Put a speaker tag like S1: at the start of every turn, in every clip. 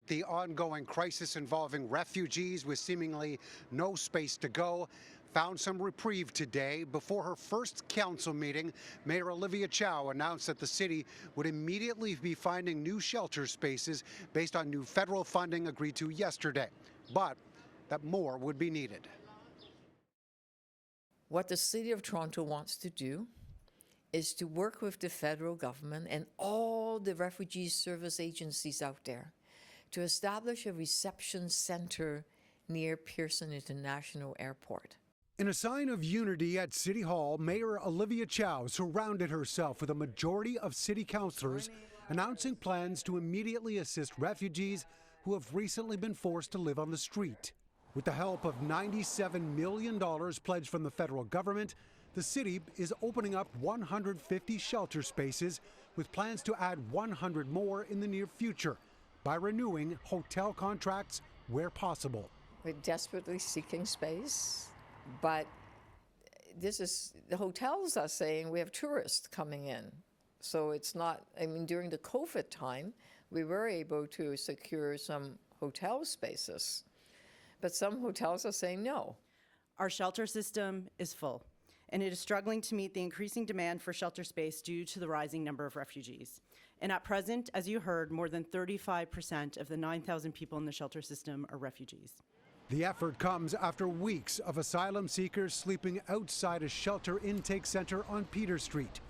S1: The ongoing crisis involving refugees with seemingly no space to go found some reprieve today. Before her first council meeting, Mayor Olivia Chow announced that the city would immediately be finding new shelter spaces based on new federal funding agreed to yesterday, but that more would be needed.
S2: What the City of Toronto wants to do is to work with the federal government and all the refugee service agencies out there to establish a reception center near Pearson International Airport.
S1: In a sign of unity at City Hall, Mayor Olivia Chow surrounded herself with a majority of city councillors, announcing plans to immediately assist refugees who have recently been forced to live on the street. With the help of $97 million pledged from the federal government, the city is opening up 150 shelter spaces with plans to add 100 more in the near future by renewing hotel contracts where possible.
S2: We're desperately seeking space, but the hotels are saying we have tourists coming in. So it's not, during the COVID time, we were able to secure some hotel spaces, but some hotels are saying no.
S3: Our shelter system is full, and it is struggling to meet the increasing demand for shelter space due to the rising number of refugees. And at present, as you heard, more than 35% of the 9,000 people in the shelter system are refugees.
S1: The effort comes after weeks of asylum seekers sleeping outside a shelter intake center on Peter Street,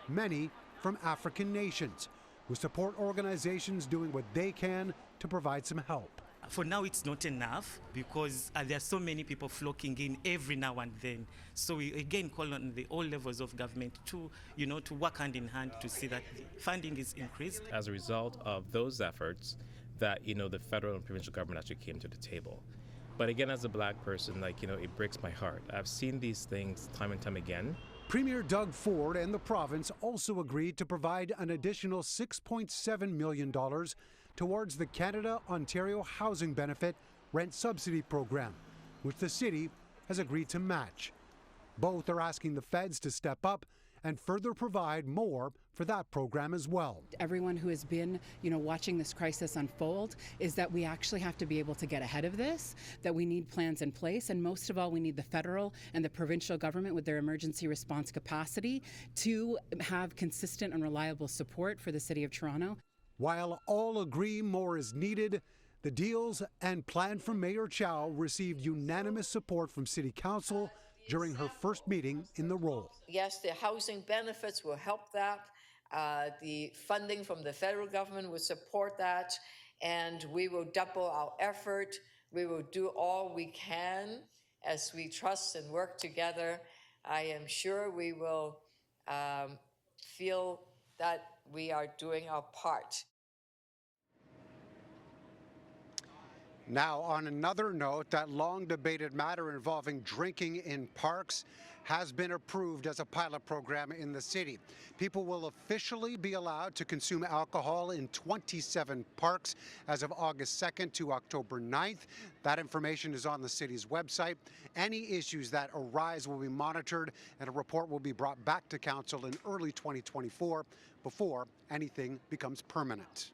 S1: many from African nations, who support organizations doing what they can to provide some help.
S4: For now, it's not enough because there are so many people flocking in every now and then. So we again call on all levels of government to, to work hand in hand to see that the funding is increased.
S5: As a result of those efforts, that the federal and provincial government actually came to the table. But again, as a black person, it breaks my heart. I've seen these things time and time again.
S1: Premier Doug Ford and the province also agreed to provide an additional $6.7 million towards the Canada-Ontario Housing Benefit Rent Subsidy Program, which the city has agreed to match. Both are asking the feds to step up and further provide more for that program as well.
S6: Everyone who has been, watching this crisis unfold is that we actually have to be able to get ahead of this, that we need plans in place, and most of all, we need the federal and the provincial government with their emergency response capacity to have consistent and reliable support for the City of Toronto.
S1: While all agree more is needed, the deals and plan from Mayor Chow received unanimous support from City Council during her first meeting in the role.
S2: Yes, the housing benefits will help that. The funding from the federal government will support that, and we will double our effort. We will do all we can as we trust and work together. I am sure we will feel that we are doing our part.
S1: Now, on another note, that long-debated matter involving drinking in parks has been approved as a pilot program in the city. People will officially be allowed to consume alcohol in 27 parks as of August 2nd to October 9th. That information is on the city's website. Any issues that arise will be monitored, and a report will be brought back to council in early 2024 before anything becomes permanent.